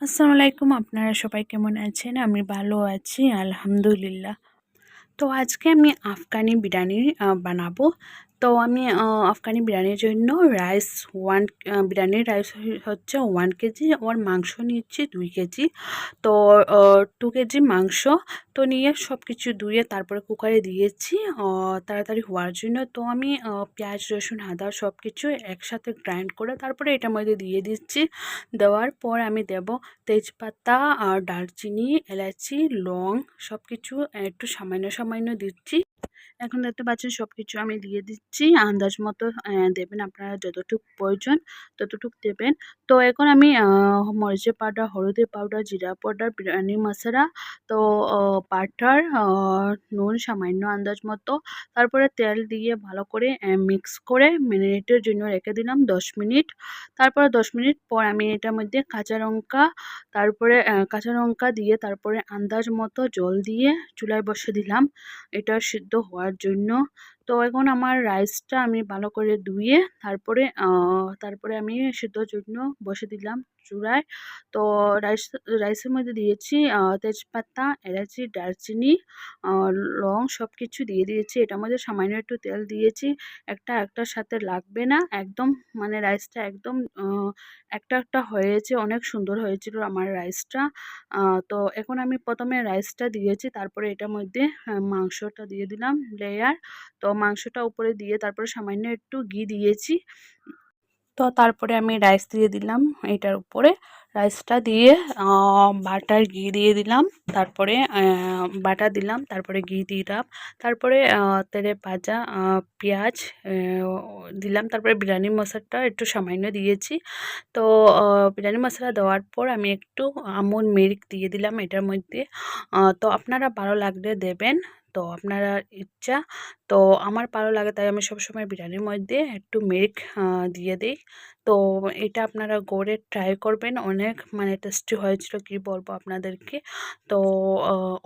আসসালামু আলাইকুম। আপনারা সবাই কেমন আছেন? আমি ভালো আছি আলহামদুলিল্লাহ। তো আজকে আমি আফগানি বিরিয়ানি বানাবো। তো আমি আফগানি বিরিয়ানির জন্য রাইস 1 বিরিয়ানির রাইস হচ্ছে 1 কেজি, আর মাংস নিচ্ছি 2 কেজি। তো 2 কেজি মাংস তো নিয়ে সব কিছু ধুয়ে তারপরে কুকারে দিয়েছি তাড়াতাড়ি হওয়ার জন্য। তো আমি পেঁয়াজ, রসুন, আদা সব কিছু একসাথে গ্রাইন্ড করে তারপরে এটার মধ্যে দিয়ে দিচ্ছি। দেওয়ার পর আমি দেব তেজপাতা আর দারচিনি, এলাচি, লং সব কিছু একটু সামান্য সামান্য দিচ্ছি। এখন দেখতে পাচ্ছেন সবকিছু আমি দিয়ে দিচ্ছি। আন্দাজ মতো দেবেন, আপনারা যতটুকু প্রয়োজন ততটুকু দেবেন। তো এখন আমি মরিচের পাউডার, হলুদের পাউডার, জিরা পাউডার, বিরিয়ানি মশলা, তো বাটার, নুন সামান্য আন্দাজ মতো, তারপরে তেল দিয়ে ভালো করে মিক্স করে মিনিটের জন্য রেখে দিলাম 10 মিনিট। তারপরে 10 মিনিট পর আমি এটার মধ্যে কাঁচা লঙ্কা দিয়ে তারপরে আন্দাজ মতো জল দিয়ে চুলায় বসিয়ে দিলাম এটা সিদ্ধ হওয়ার জন্য। তো এখন আমার রাইসটা আমি ভালো করে ধুয়ে তারপরে আমি সিদ্ধর জন্য বসে দিলাম চুলায়। তো রাইসের মধ্যে দিয়েছি তেজপাতা, এলাচি, দারচিনি, লং সব কিছু দিয়ে দিয়েছি। এটার মধ্যে সামান্য একটু তেল দিয়েছি। একটার সাথে লাগবে না, একদম মানে রাইসটা একদম একটা হয়েছে, অনেক সুন্দর হয়েছিল আমার রাইসটা। তো এখন আমি প্রথমে রাইসটা দিয়েছি, তারপরে এটার মধ্যে মাংসটা দিয়ে দিলাম লেয়ার। তো মাংসটা উপরে দিয়ে তারপরে সামান্য একটু ঘি দিয়েছি। তো তারপরে আমি রাইস দিয়ে দিলাম এটার উপরে। রাইসটা দিয়ে বাটার ঘি দিয়ে দিলাম, তারপরে বাটা দিলাম, তারপরে ঘি দিলাম, তারপরে তেলে ভাজা পেঁয়াজ দিলাম, তারপরে বিরিয়ানি মশলাটা একটু সামান্য দিয়েছি। তো বিরিয়ানি মশলা দেওয়ার পর আমি একটু আমুল মিল্ক দিয়ে দিলাম এটার মধ্যে। তো আপনারা ভালো লাগলে দেবেন, তো আপনারা ইচ্ছা। তো আমার ভালো লাগে তাই আমি সবসময় বিরিয়ানির মধ্যে একটু মিল্ক দিয়ে দিই। তো এটা আপনারা করে ট্রাই করবেন, অনেক মানে টেস্টি হয়েছিল, কি বলবো আপনাদেরকে। তো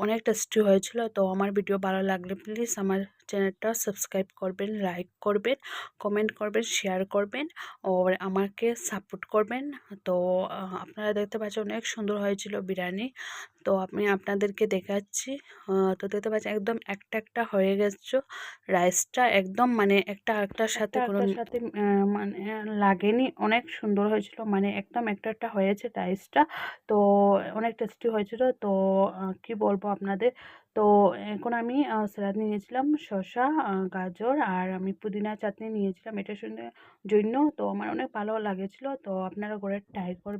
অনেক টেস্টি হয়েছিল। তো আমার ভিডিও ভালো লাগলে প্লিজ আমার চ্যানেলটা সাবস্ক্রাইব করবেন, লাইক করবেন, কমেন্ট করবেন, শেয়ার করবেন, আর আমাকে সাপোর্ট করবেন। তো আপনারা দেখতে পাচ্ছেন অনেক সুন্দর হয়েছিল বিরিয়ানি। তো আমি আপনাদেরকে দেখাচ্ছি। তো দেখতে পাচ্ছেন একদম একটা হয়ে গেছে রাইসটা, একদম মানে একটার সাথে কোনো মানে লাগেনি, অনেক সুন্দর হয়েছিল, মানে একদম একটা হয়েছে রাইসটা। তো অনেক টেস্টি হয়েছিল। তো কি বলবো আপনাদের। তো এখন আমি স্যালাড নিয়েছিলাম, শসা, গাজর, আর আমি পুদিনা চাটনি নিয়েছিলাম এটার জন্য। তো আমার অনেক ভালো লাগেছিল। তো আপনারা করে ট্রাই করবেন।